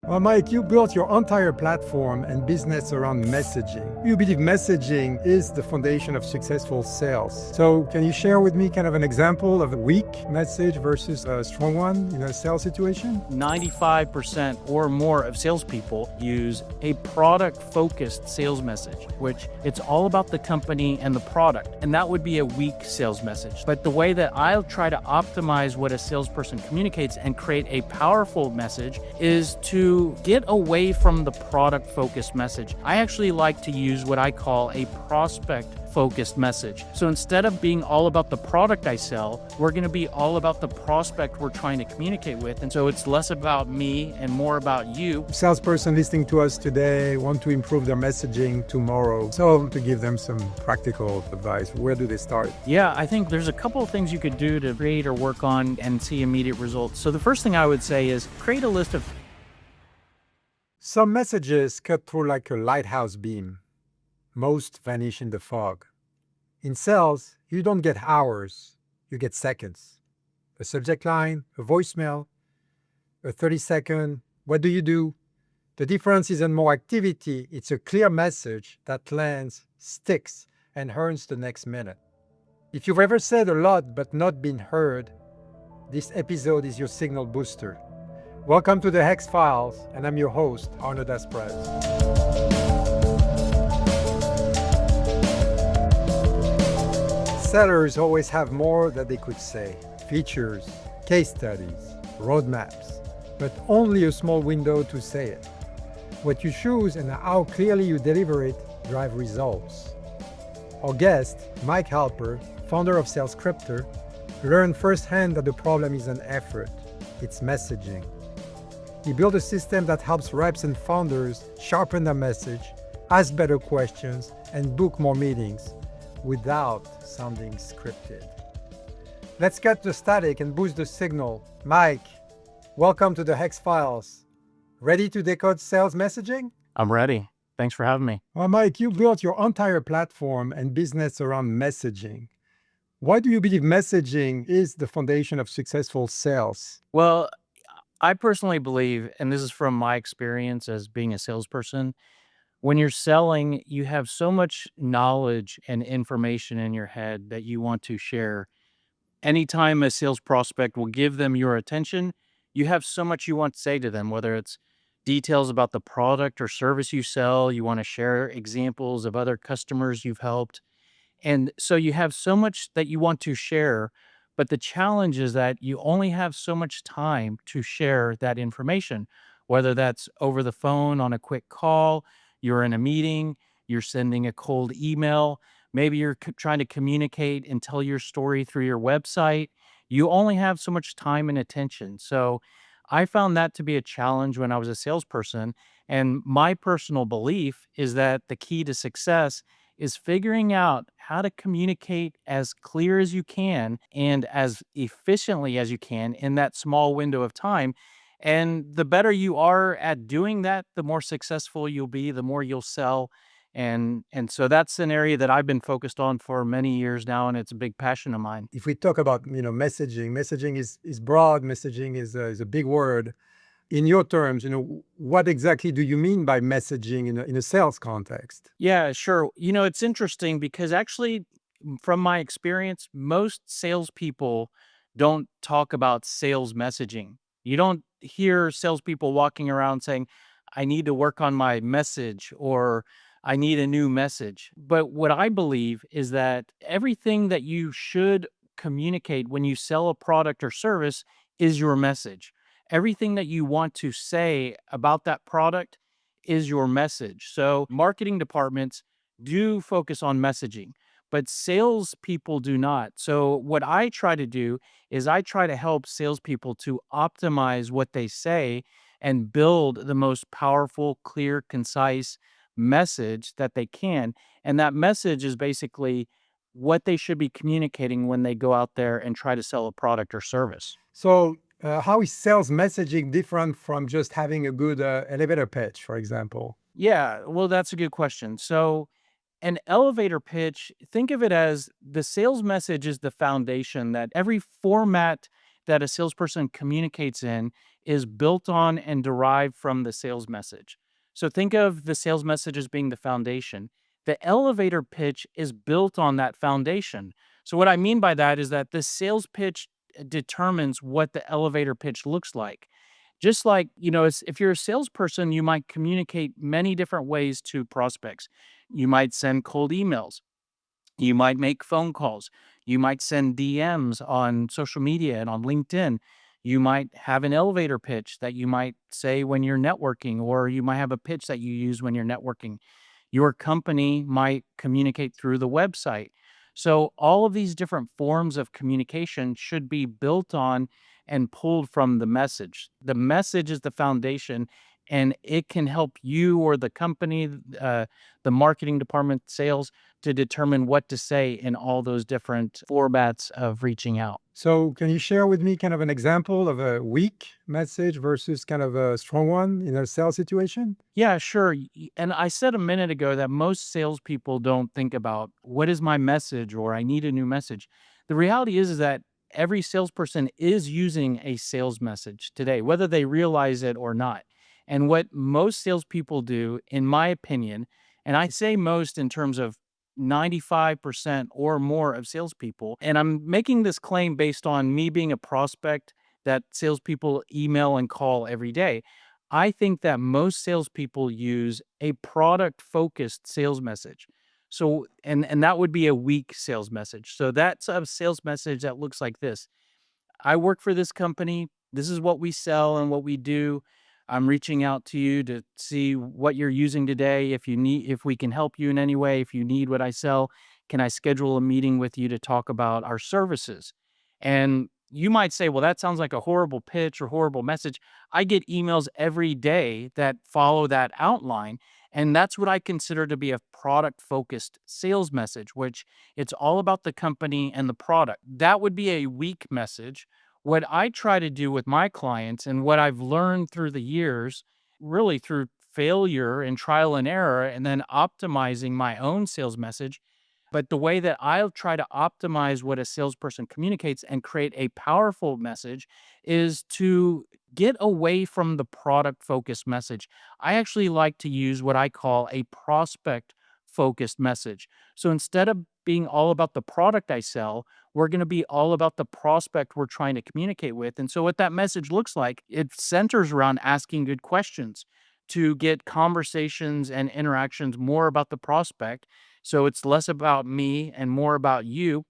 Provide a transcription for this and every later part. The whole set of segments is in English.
Well, Mike, you built your entire platform and business around messaging. You believe messaging is the foundation of successful sales. So can you share with me kind of an example of a weak message versus a strong one in a sales situation? 95% or more of salespeople use a product-focused sales message, which it's all about the company and the product. And that would be a weak sales message. But the way that I'll try to optimize what a salesperson communicates and create a powerful message is to get away from the product-focused message. I actually like to use what I call a prospect-focused message. So instead of being all about the product I sell, we're going to be all about the prospect we're trying to communicate with. And so it's less about me and more about you. Salesperson listening to us today want to improve their messaging tomorrow. So to give them some practical advice, where do they start? Yeah, I think there's a couple of things you could do to create or work on and see immediate results. So the first thing I would say is create a list of Some messages cut through like a lighthouse beam. Most vanish in the fog. In sales, you don't get hours, you get seconds. A subject line, a voicemail, a 30-second, what do you do? The difference isn't more activity, it's a clear message that lands, sticks, and earns the next minute. If you've ever said a lot but not been heard, this episode is your signal booster. Welcome to the HEX-Files, and I'm your host, Arnaud Dasprez. Sellers always have more that they could say. Features, case studies, roadmaps, but only a small window to say it. What you choose and how clearly you deliver it drive results. Our guest, Mike Halper, founder of SalesScripter, learned firsthand that the problem is an effort. It's messaging. He built a system that helps reps and founders sharpen their message, ask better questions, and book more meetings without sounding scripted. Let's cut the static and boost the signal. Mike, welcome to the HEX-Files. Ready to decode sales messaging? I'm ready. Thanks for having me. Well, Mike, you built your entire platform and business around messaging. Why do you believe messaging is the foundation of successful sales? Well, I personally believe, and this is from my experience as being a salesperson, when you're selling, you have so much knowledge and information in your head that you want to share. Anytime a sales prospect will give them your attention, you have so much you want to say to them, whether it's details about the product or service you sell, you want to share examples of other customers you've helped. And so you have so much that you want to share, but the challenge is that you only have so much time to share that information, whether that's over the phone on a quick call, you're in a meeting, you're sending a cold email, maybe you're trying to communicate and tell your story through your website. You only have so much time and attention. So I found that to be a challenge when I was a salesperson. And my personal belief is that the key to success is figuring out how to communicate as clear as you can and as efficiently as you can in that small window of time. And the better you are at doing that, the more successful you'll be, the more you'll sell. And so that's an area that I've been focused on for many years now, and it's a big passion of mine. If we talk about messaging is broad. Messaging is a big word. In your terms, what exactly do you mean by messaging in a sales context? Yeah, sure. It's interesting because actually, from my experience, most salespeople don't talk about sales messaging. You don't hear salespeople walking around saying, I need to work on my message or I need a new message. But what I believe is that everything that you should communicate when you sell a product or service is your message. Everything that you want to say about that product is your message. So marketing departments do focus on messaging, but salespeople do not. So what I try to do is I try to help salespeople to optimize what they say and build the most powerful, clear, concise message that they can. And that message is basically what they should be communicating when they go out there and try to sell a product or service. So how is sales messaging different from just having a good elevator pitch, for example? Yeah, well, that's a good question. So an elevator pitch, think of it as the sales message is the foundation that every format that a salesperson communicates in is built on and derived from the sales message. So think of the sales message as being the foundation. The elevator pitch is built on that foundation. So what I mean by that is that the sales pitch determines what the elevator pitch looks like. Just like, if you're a salesperson, you might communicate many different ways to prospects. You might send cold emails. You might make phone calls. You might send DMs on social media and on LinkedIn. You might have an elevator pitch that you might say when you're networking, or you might have a pitch that you use when you're networking. Your company might communicate through the website. So, all of these different forms of communication should be built on and pulled from the message. The message is the foundation, and it can help you or the company, the marketing department, sales, to determine what to say in all those different formats of reaching out. So can you share with me kind of an example of a weak message versus kind of a strong one in a sales situation? Yeah, sure. And I said a minute ago that most salespeople don't think about what is my message or I need a new message. The reality is that every salesperson is using a sales message today, whether they realize it or not. And what most salespeople do, in my opinion, and I say most in terms of 95% or more of salespeople, and I'm making this claim based on me being a prospect that salespeople email and call every day. I think that most salespeople use a product focused sales message. So, and that would be a weak sales message. So that's a sales message that looks like this. I work for this company. This is what we sell and what we do. I'm reaching out to you to see what you're using today. If we can help you in any way, if you need what I sell, can I schedule a meeting with you to talk about our services? And you might say, well, that sounds like a horrible pitch or horrible message. I get emails every day that follow that outline. And that's what I consider to be a product focused sales message, which it's all about the company and the product. That would be a weak message. What I try to do with my clients and what I've learned through the years, really through failure and trial and error, and then optimizing my own sales message. But the way that I'll try to optimize what a salesperson communicates and create a powerful message is to get away from the product focused message. I actually like to use what I call a prospect focused message. So instead of being all about the product I sell, we're going to be all about the prospect we're trying to communicate with. And so, what that message looks like, it centers around asking good questions to get conversations and interactions more about the prospect. So, it's less about me and more about you.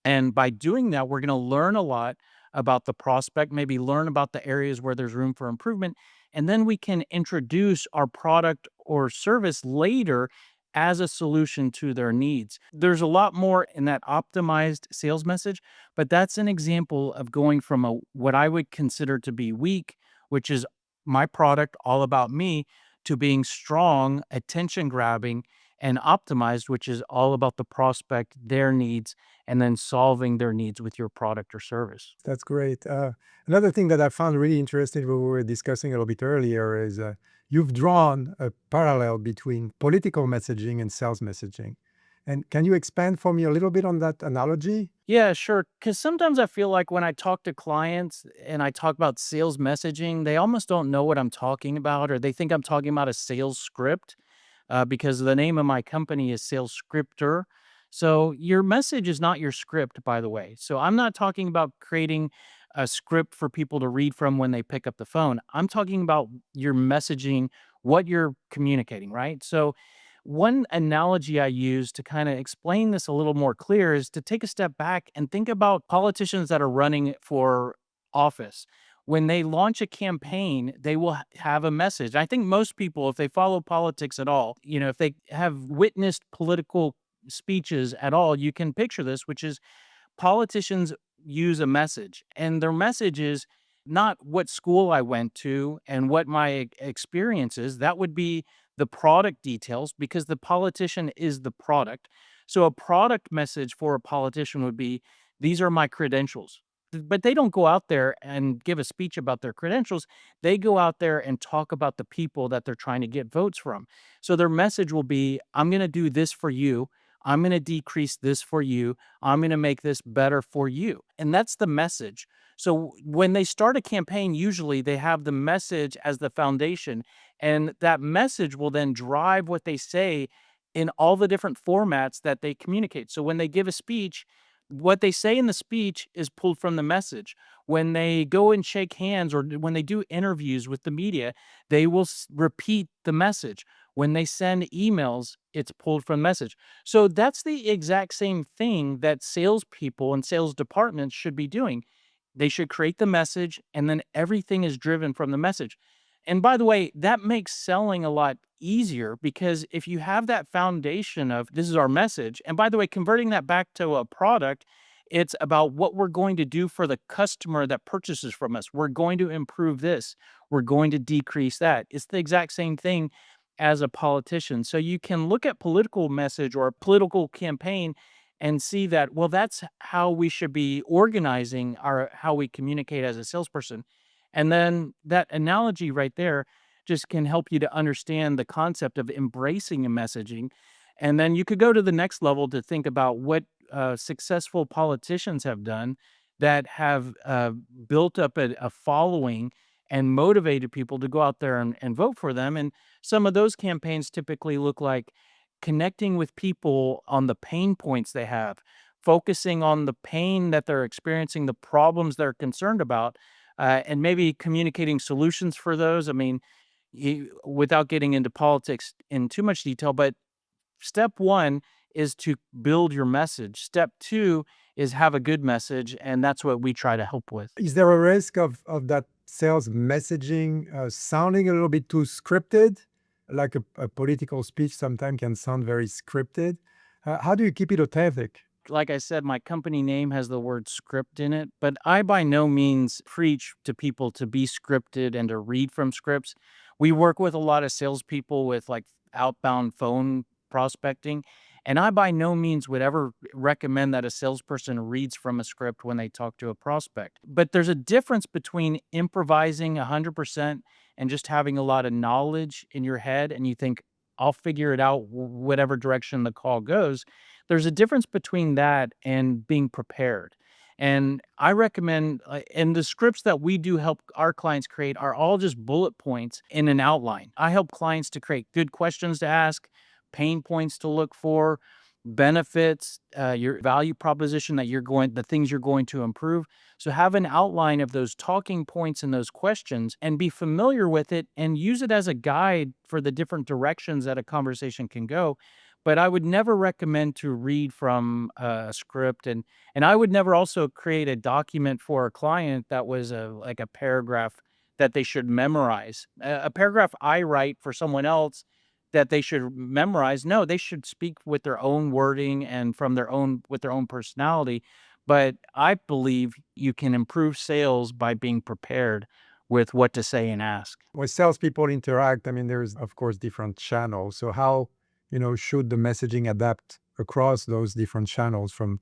And by doing that, we're going to learn a lot about the prospect, maybe learn about the areas where there's room for improvement. And then we can introduce our product or service later as a solution to their needs. There's a lot more in that optimized sales message, but that's an example of going from what I would consider to be weak, which is my product, all about me, to being strong, attention grabbing, and optimized, which is all about the prospect, their needs, and then solving their needs with your product or service. That's great. Another thing that I found really interesting when we were discussing a little bit earlier is you've drawn a parallel between political messaging and sales messaging. And can you expand for me a little bit on that analogy? Yeah, sure. Because sometimes I feel like when I talk to clients and I talk about sales messaging, they almost don't know what I'm talking about, or they think I'm talking about a sales script because the name of my company is Sales Scripter. So your message is not your script, by the way. So I'm not talking about creating a script for people to read from when they pick up the phone. I'm talking about your messaging, what you're communicating, right? So one analogy I use to kind of explain this a little more clear is to take a step back and think about politicians that are running for office. When they launch a campaign, they will have a message. I think most people, if they follow politics at all, if they have witnessed political speeches at all, you can picture this, which is politicians use a message, and their message is not what school I went to and what my experience is. That would be the product details because the politician is the product. So a product message for a politician would be, these are my credentials. But they don't go out there and give a speech about their credentials. They go out there and talk about the people that they're trying to get votes from. So their message will be, I'm going to do this for you. I'm going to decrease this for you. I'm going to make this better for you. And that's the message. So when they start a campaign, usually they have the message as the foundation, and that message will then drive what they say in all the different formats that they communicate. So when they give a speech, what they say in the speech is pulled from the message. When they go and shake hands or when they do interviews with the media, they will repeat the message. When they send emails, it's pulled from message. So that's the exact same thing that salespeople and sales departments should be doing. They should create the message, and then everything is driven from the message. And by the way, that makes selling a lot easier because if you have that foundation of this is our message, and by the way, converting that back to a product, it's about what we're going to do for the customer that purchases from us. We're going to improve this, we're going to decrease that. It's the exact same thing as a politician. So you can look at political message or a political campaign and see that, well, that's how we should be organizing our how we communicate as a salesperson. And then that analogy right there just can help you to understand the concept of embracing a messaging. And then you could go to the next level to think about what successful politicians have done that have built up a following and motivated people to go out there and vote for them. And some of those campaigns typically look like connecting with people on the pain points they have, focusing on the pain that they're experiencing, the problems they're concerned about, and maybe communicating solutions for those. I mean, without getting into politics in too much detail, but step one is to build your message. Step two is have a good message, and that's what we try to help with. Is there a risk of that sales messaging sounding a little bit too scripted? Like a political speech sometimes can sound very scripted. How do you keep it authentic? Like I said, my company name has the word script in it, but I by no means preach to people to be scripted and to read from scripts. We work with a lot of salespeople with like outbound phone prospecting, and I by no means would ever recommend that a salesperson reads from a script when they talk to a prospect. But there's a difference between improvising 100% and just having a lot of knowledge in your head, and you think, I'll figure it out whatever direction the call goes. There's a difference between that and being prepared. And I recommend, and the scripts that we do help our clients create are all just bullet points in an outline. I help clients to create good questions to ask, pain points to look for, benefits, your value proposition that the things you're going to improve. So have an outline of those talking points and those questions and be familiar with it and use it as a guide for the different directions that a conversation can go. But I would never recommend to read from a script, and I would never also create a document for a client that was like a paragraph that they should memorize. A paragraph I write for someone else that they should memorize. No, they should speak with their own wording and from their own with their own personality. But I believe you can improve sales by being prepared with what to say and ask. When salespeople interact, I mean, there's of course different channels. So how, should the messaging adapt across those different channels from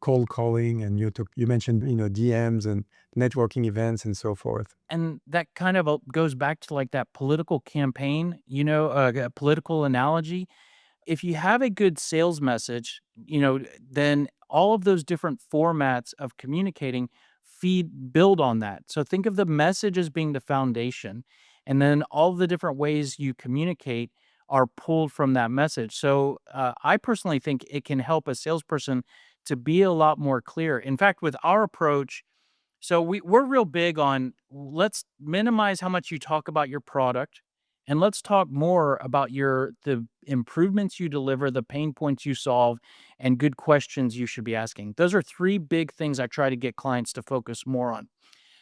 cold calling and you mentioned, DMs and networking events and so forth. And that kind of goes back to like that political campaign, a political analogy. If you have a good sales message, then all of those different formats of communicating build on that. So think of the message as being the foundation, and then all the different ways you communicate are pulled from that message. So I personally think it can help a salesperson to be a lot more clear. In fact, with our approach, so we're real big on let's minimize how much you talk about your product and let's talk more about the improvements you deliver, the pain points you solve, and good questions you should be asking. Those are three big things I try to get clients to focus more on.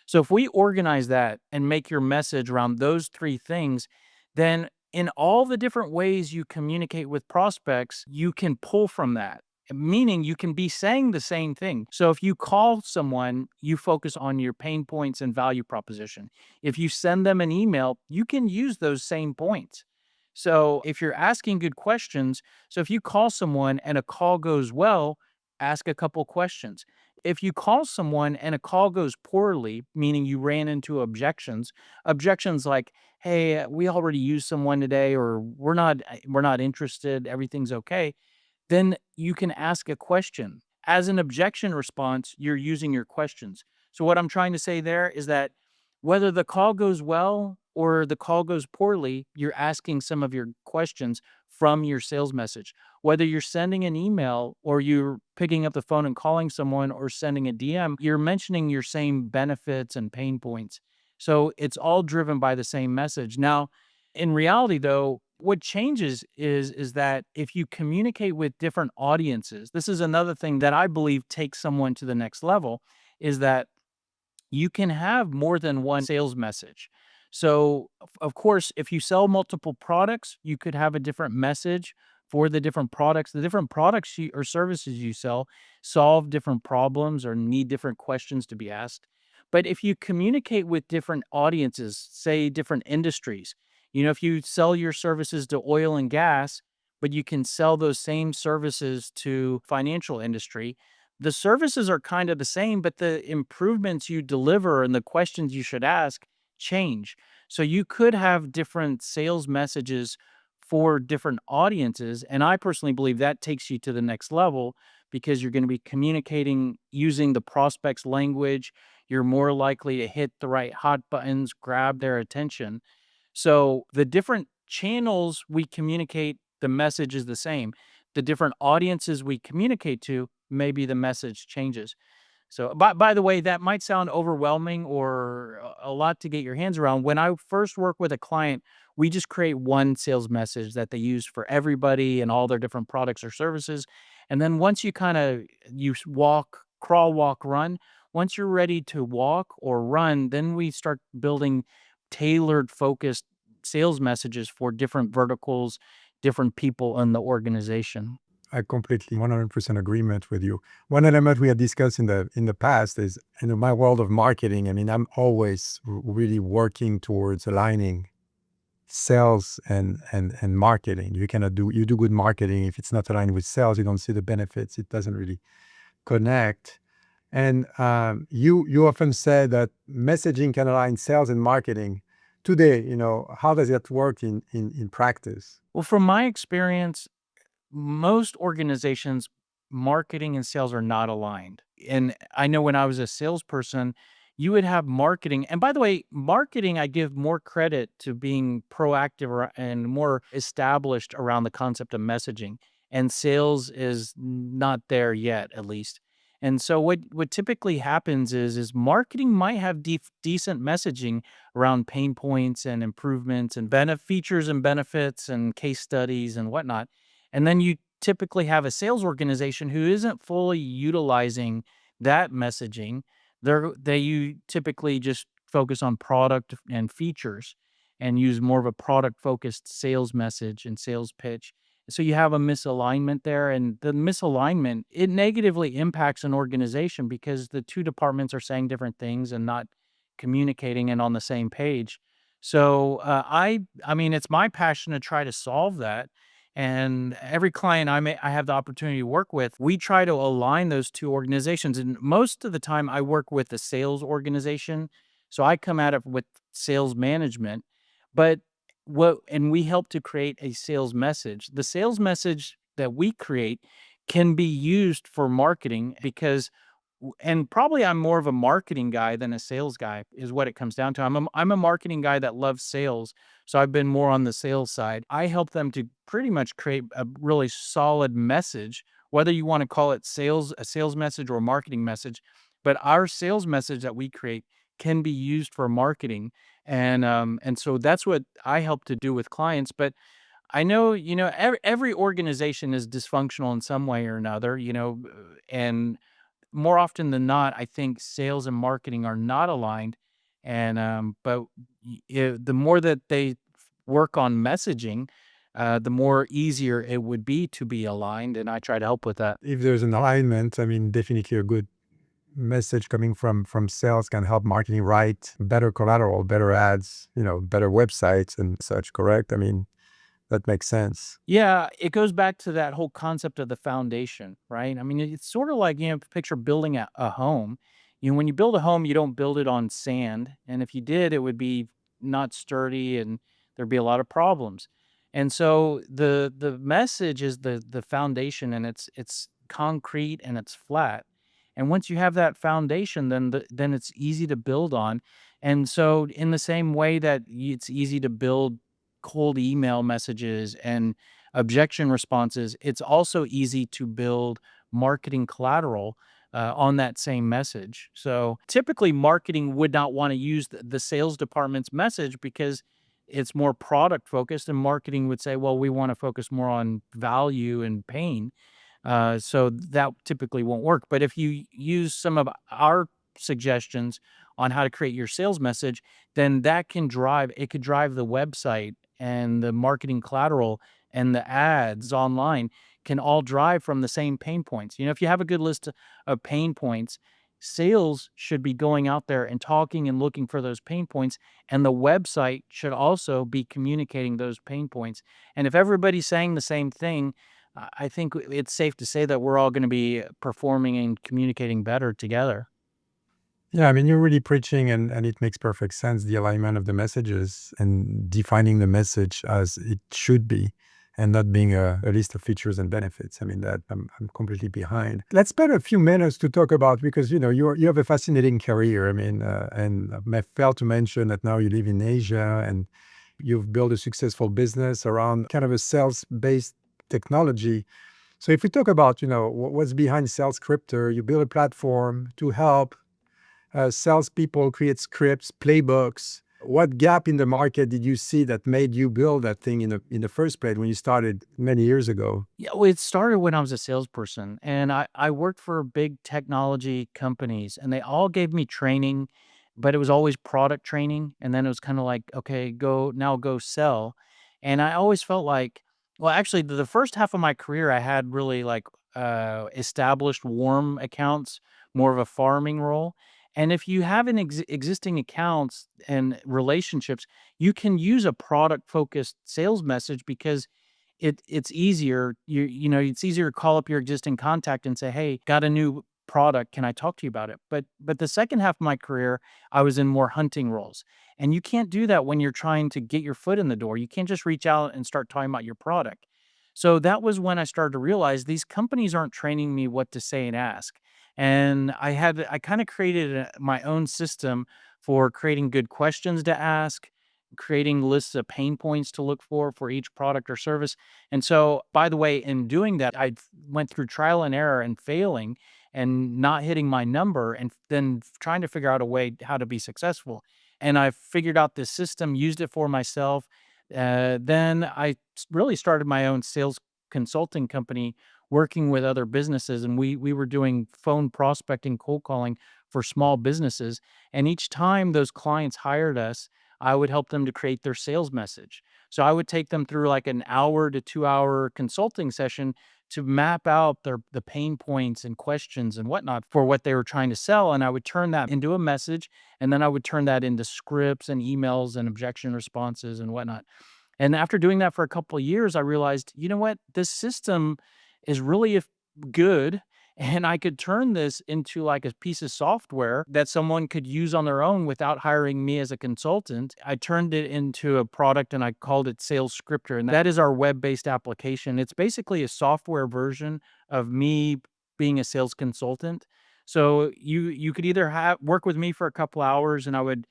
So if we organize that and make your message around those three things, then in all the different ways you communicate with prospects, you can pull from that. Meaning you can be saying the same thing. So if you call someone, you focus on your pain points and value proposition. If you send them an email, you can use those same points. So if you're asking good questions, so if you call someone and a call goes well, ask a couple questions. If you call someone and a call goes poorly, meaning you ran into objections like, "Hey, we already used someone today," or we're not interested, everything's okay." then you can ask a question. As an objection response, you're using your questions. So, what I'm trying to say there is that whether the call goes well or the call goes poorly, you're asking some of your questions from your sales message. Whether you're sending an email or you're picking up the phone and calling someone or sending a DM, you're mentioning your same benefits and pain points. So, it's all driven by the same message. Now, in reality, though, what changes is that if you communicate with different audiences, this is another thing that I believe takes someone to the next level, is that you can have more than one sales message. So, of course, if you sell multiple products, you could have a different message for the different products. The different products or services you sell solve different problems or need different questions to be asked. But if you communicate with different audiences, say different industries, if you sell your services to oil and gas, but you can sell those same services to financial industry, the services are kind of the same, but the improvements you deliver and the questions you should ask change. So you could have different sales messages for different audiences. And I personally believe that takes you to the next level because you're going to be communicating using the prospect's language. You're more likely to hit the right hot buttons, grab their attention. So the different channels we communicate, the message is the same. The different audiences we communicate to, maybe the message changes. So, by the way, that might sound overwhelming or a lot to get your hands around. When I first work with a client, we just create one sales message that they use for everybody and all their different products or services. And then once you kind of walk, crawl, walk, run. Once you're ready to walk or run, then we start building tailored, focused sales messages for different verticals, different people in the organization. I completely 100% agreement with you. One element we had discussed in the past is in my world of marketing. I mean, I'm always really working towards aligning sales and marketing. You do good marketing if it's not aligned with sales, you don't see the benefits. It doesn't really connect. And you often say that messaging can align sales and marketing. Today, how does that work in practice? Well, from my experience, most organizations, marketing and sales are not aligned. And I know when I was a salesperson, you would have marketing. And by the way, marketing, I give more credit to being proactive and more established around the concept of messaging. And sales is not there yet, at least. And so what typically happens is marketing might have decent messaging around pain points and improvements and features and benefits and case studies and whatnot. And then you typically have a sales organization who isn't fully utilizing that messaging. You typically just focus on product and features and use more of a product focused sales message and sales pitch. So you have a misalignment there, and the misalignment, it negatively impacts an organization because the two departments are saying different things and not communicating and on the same page. So I mean, it's my passion to try to solve that. And every client I have the opportunity to work with, we try to align those two organizations. And most of the time, I work with the sales organization, so I come at it with sales management. But we help to create a sales message. The sales message that we create can be used for marketing because and probably I'm more of a marketing guy than a sales guy is what it comes down to. I'm a marketing guy that loves sales, so I've been more on the sales side. I help them to pretty much create a really solid message, whether you want to call it a sales message or a marketing message. But our sales message that we create can be used for marketing, and so that's what I help to do with clients. But I know, every organization is dysfunctional in some way or another, and more often than not, I think sales and marketing are not aligned. And but the more that they work on messaging, the more easier it would be to be aligned. And I try to help with that. If there's an alignment, I mean, definitely a good message coming from sales can help marketing write better collateral, better ads, better websites and such, correct? I mean, that makes sense. Yeah, it goes back to that whole concept of the foundation, right? I mean, it's sort of like, picture building a home. When you build a home, you don't build it on sand. And if you did, it would be not sturdy and there'd be a lot of problems. And so the message is the foundation, and it's concrete and it's flat. And once you have that foundation, then it's easy to build on. And so in the same way that it's easy to build cold email messages and objection responses, it's also easy to build marketing collateral on that same message. So typically, marketing would not want to use the sales department's message because it's more product focused, and marketing would say, well, we want to focus more on value and pain. So that typically won't work. But if you use some of our suggestions on how to create your sales message, then it could drive the website and the marketing collateral and the ads online can all drive from the same pain points. If you have a good list of pain points, sales should be going out there and talking and looking for those pain points. And the website should also be communicating those pain points. And if everybody's saying the same thing, I think it's safe to say that we're all gonna be performing and communicating better together. Yeah, I mean, you're really preaching, and it makes perfect sense, the alignment of the messages and defining the message as it should be and not being a list of features and benefits. I mean, that I'm completely behind. Let's spend a few minutes to talk about, because, you have a fascinating career. I mean, and I failed to mention that now you live in Asia and you've built a successful business around kind of a sales-based technology. So if we talk about, what's behind SalesCryptor, you build a platform to help salespeople create scripts, playbooks. What gap in the market did you see that made you build that thing in the first place when you started many years ago? Yeah, well, it started when I was a salesperson, and I worked for big technology companies, and they all gave me training, but it was always product training. And then it was kind of like, okay, go sell. And I always felt like, well, actually, the first half of my career, I had really like established warm accounts, more of a farming role. And if you have existing accounts and relationships, you can use a product focused sales message because it's easier. It's easier to call up your existing contact and say, "Hey, got a new product. Can I talk to you about it?" But the second half of my career, I was in more hunting roles. And you can't do that when you're trying to get your foot in the door. You can't just reach out and start talking about your product. So that was when I started to realize these companies aren't training me what to say and ask. And I kind of created my own system for creating good questions to ask, creating lists of pain points to look for each product or service. And so, by the way, in doing that, went through trial and error and failing and not hitting my number, and then trying to figure out a way how to be successful. And I figured out this system, used it for myself. Then really started my own sales consulting company, working with other businesses, and we were doing phone prospecting, cold calling for small businesses. And each time those clients hired us, I would help them to create their sales message. So I would take them through like an hour to 2 hour consulting session to map out the pain points and questions and whatnot for what they were trying to sell. And I would turn that into a message, and then I would turn that into scripts and emails and objection responses and whatnot. And after doing that for a couple of years, I realized, you know what? This system is really good. And I could turn this into like a piece of software that someone could use on their own without hiring me as a consultant. I turned it into a product and I called it Sales Scripter. And that is our web based application. It's basically a software version of me being a sales consultant. So you could either work with me for a couple hours and I would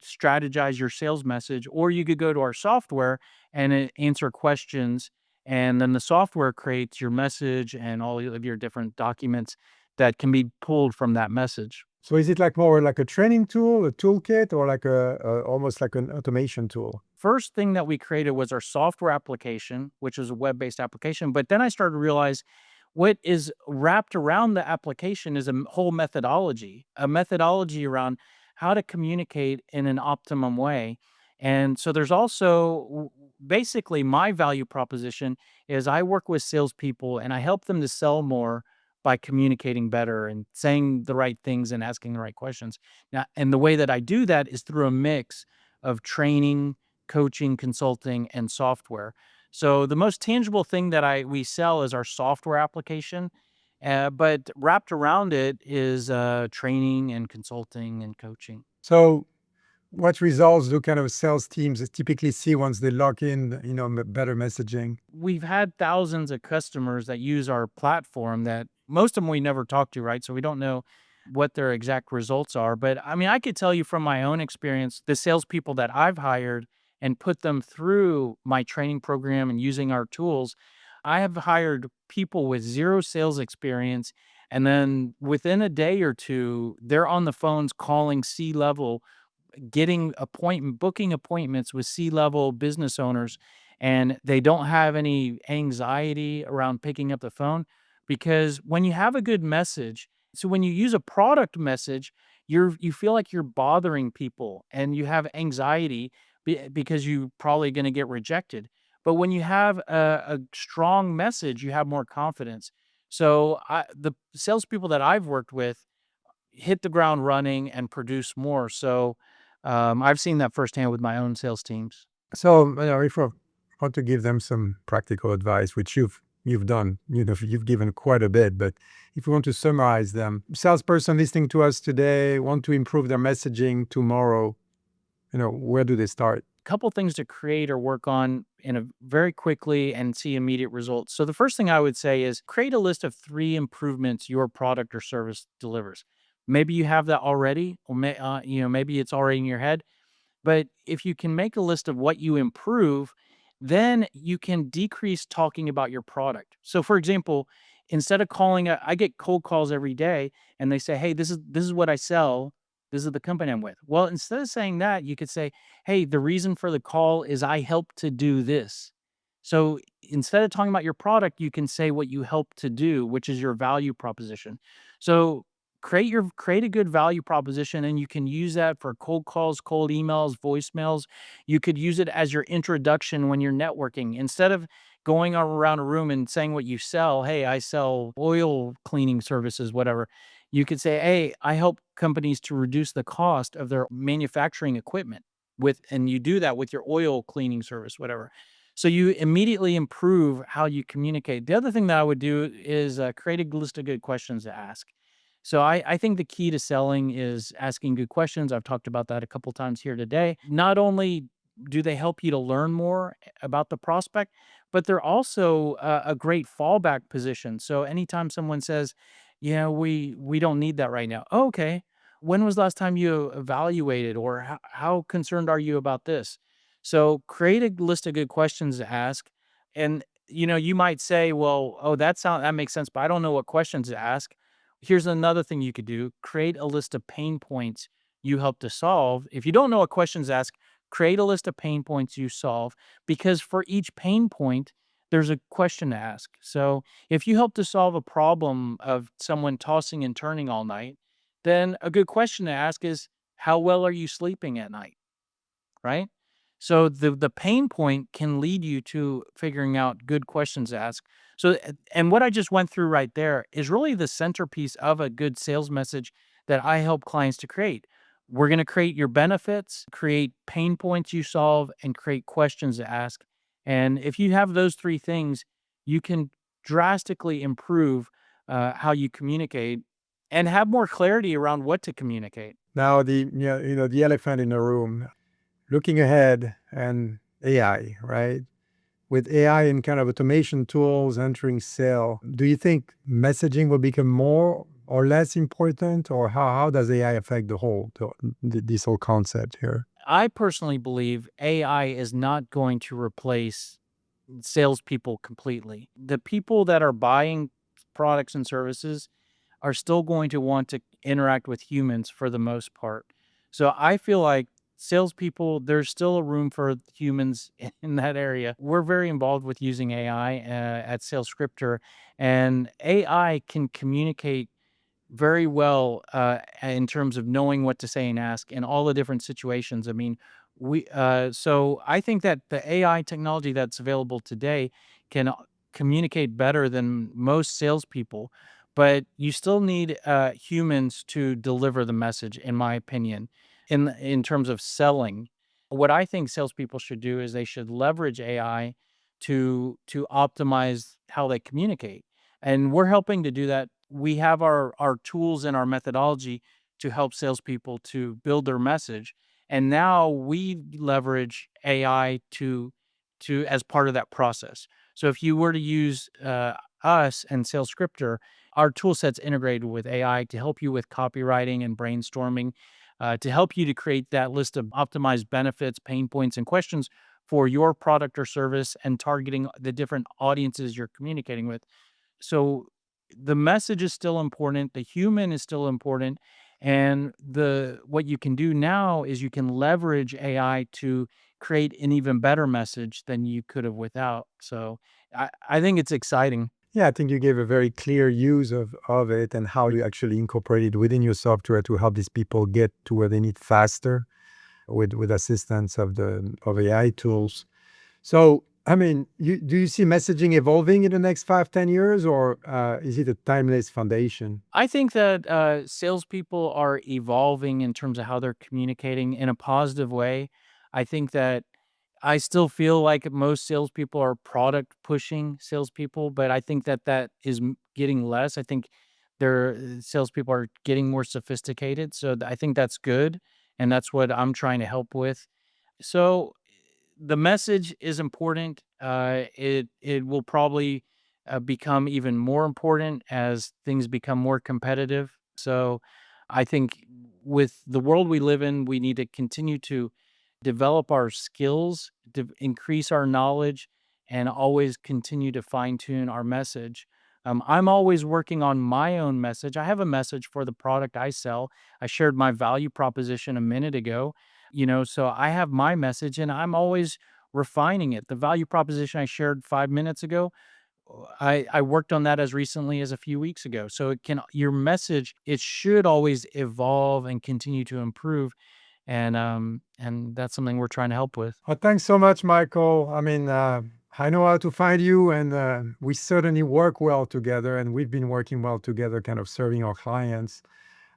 strategize your sales message, or you could go to our software and answer questions, and then the software creates your message and all of your different documents that can be pulled from that message. So is it like more like a training tool, a toolkit, or like almost like an automation tool? First thing that we created was our software application, which is a web-based application. But then I started to realize what is wrapped around the application is whole methodology, a methodology around how to communicate in an optimum way. And so there's also basically my value proposition is I work with salespeople and I help them to sell more by communicating better and saying the right things and asking the right questions. Now, and the way that I do that is through a mix of training, coaching, consulting, and software. So the most tangible thing that we sell is our software application, but wrapped around it is training and consulting and coaching. So What results do kind of sales teams typically see once they lock in, better messaging? We've had thousands of customers that use our platform that most of them we never talk to, right? So we don't know what their exact results are. But I mean, I could tell you from my own experience, the salespeople that I've hired and put them through my training program and using our tools, I have hired people with zero sales experience. And then within a day or two, they're on the phones calling C level, booking appointments with C-level business owners, and they don't have any anxiety around picking up the phone, because when you have a good message, so when you use a product message, you feel like you're bothering people and you have anxiety because you probably going to get rejected. But when you have a strong message, you have more confidence. So the salespeople that I've worked with hit the ground running and produce more. So, I've seen that firsthand with my own sales teams. So, if I want to give them some practical advice, which you've done, you've given quite a bit, but if you want to summarize them, salesperson listening to us today want to improve their messaging tomorrow, where do they start? Couple things to create or work on in a very quickly and see immediate results. So the first thing I would say is create a list of 3 improvements your product or service delivers. Maybe you have that already, or maybe it's already in your head. But if you can make a list of what you improve, then you can decrease talking about your product. So for example, instead of I get cold calls every day and they say, "Hey, this is what I sell. This is the company I'm with." Well, instead of saying that, you could say, "Hey, the reason for the call is I help to do this." So instead of talking about your product, you can say what you help to do, which is your value proposition. So create a good value proposition, and you can use that for cold calls, cold emails, voicemails. You could use it as your introduction when you're networking. Instead of going around a room and saying what you sell, "Hey, I sell oil cleaning services," whatever. You could say, "Hey, I help companies to reduce the cost of their manufacturing equipment and you do that with your oil cleaning service," whatever. So you immediately improve how you communicate. The other thing that I would do is create a list of good questions to ask. So I think the key to selling is asking good questions. I've talked about that a couple times here today. Not only do they help you to learn more about the prospect, but they're also a great fallback position. So anytime someone says, "Yeah, we don't need that right now." "Oh, okay. When was the last time you evaluated, or how concerned are you about this?" So create a list of good questions to ask. And you might say, "Well, oh, that makes sense, but I don't know what questions to ask." Here's another thing you could do: create a list of pain points you help to solve. If you don't know what questions to ask, create a list of pain points you solve, because for each pain point, there's a question to ask. So if you help to solve a problem of someone tossing and turning all night, then a good question to ask is, how well are you sleeping at night? Right? So the pain point can lead you to figuring out good questions to ask. So and what I just went through right there is really the centerpiece of a good sales message that I help clients to create. We're going to create your benefits, create pain points you solve, and create questions to ask. And if you have those 3 things, you can drastically improve how you communicate and have more clarity around what to communicate. Now, the elephant in the room, looking ahead and AI, right? With AI and kind of automation tools entering sale, do you think messaging will become more or less important, or how does AI affect this whole concept here? I personally believe AI is not going to replace salespeople completely. The people that are buying products and services are still going to want to interact with humans for the most part. So I feel like salespeople, there's still a room for humans in that area. We're very involved with using AI at Sales Scripter, and AI can communicate very well, in terms of knowing what to say and ask in all the different situations. I mean, so I think that the AI technology that's available today can communicate better than most salespeople, but you still need humans to deliver the message, in my opinion, in terms of selling. What I think salespeople should do is they should leverage AI to optimize how they communicate, and we're helping to do that. We have our tools and our methodology to help salespeople to build their message. And now we leverage AI to as part of that process. So if you were to use us and Sales Scripter, our tool set's integrated with AI to help you with copywriting and brainstorming, to help you to create that list of optimized benefits, pain points, and questions for your product or service and targeting the different audiences you're communicating with. So the message is still important, the human is still important, and the what you can do now is you can leverage AI to create an even better message than you could have without. So I think it's exciting. Yeah, I think you gave a very clear use of it and how you actually incorporate it within your software to help these people get to where they need faster with assistance of AI tools. So, I mean, do you see messaging evolving in the next 5, 10 years, or is it a timeless foundation? I think that salespeople are evolving in terms of how they're communicating in a positive way. I think that I still feel like most salespeople are product pushing salespeople, but I think that that is getting less. I think their salespeople are getting more sophisticated. So I think that's good. And that's what I'm trying to help with. So the message is important. It will probably become even more important as things become more competitive. So I think with the world we live in, we need to continue to develop our skills, to increase our knowledge, and always continue to fine tune our message. I'm always working on my own message. I have a message for the product I sell. I shared my value proposition a minute ago, so I have my message and I'm always refining it. The value proposition I shared 5 minutes ago, I worked on that as recently as a few weeks ago. So your message, it should always evolve and continue to improve. And that's something we're trying to help with. Well, thanks so much, Michael. I mean, I know how to find you, and we certainly work well together, and we've been working well together, kind of serving our clients.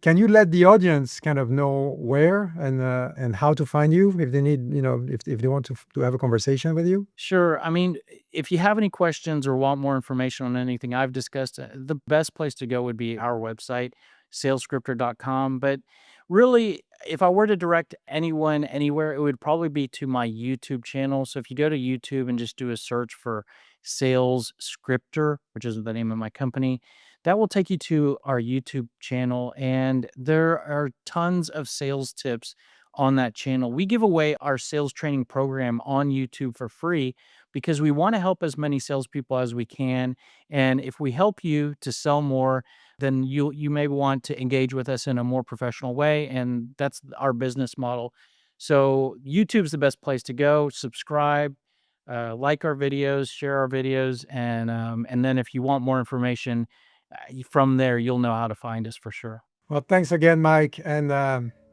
Can you let the audience kind of know where and how to find you if they need, if they want to have a conversation with you? Sure. I mean, if you have any questions or want more information on anything I've discussed, the best place to go would be our website, salescripter.com. But really, if I were to direct anyone anywhere, it would probably be to my YouTube channel. So if you go to YouTube and just do a search for Sales Scripter, which is the name of my company, that will take you to our YouTube channel. And there are tons of sales tips on that channel. We give away our sales training program on YouTube for free because we want to help as many salespeople as we can. And if we help you to sell more, then you may want to engage with us in a more professional way. And that's our business model. So YouTube's the best place to go. Subscribe, like our videos, share our videos, and then if you want more information from there, you'll know how to find us for sure. Well, thanks again, Mike, and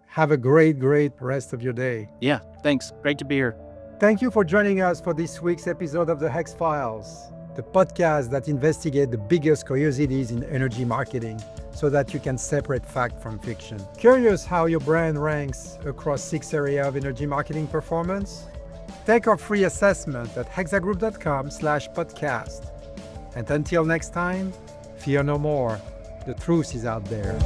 have a great, great rest of your day. Yeah, thanks. Great to be here. Thank you for joining us for this week's episode of the HEX-Files, the podcast that investigates the biggest curiosities in energy marketing so that you can separate fact from fiction. Curious how your brand ranks across 6 areas of energy marketing performance? Take our free assessment at hexagroup.com/podcast. And until next time, fear no more. The truth is out there.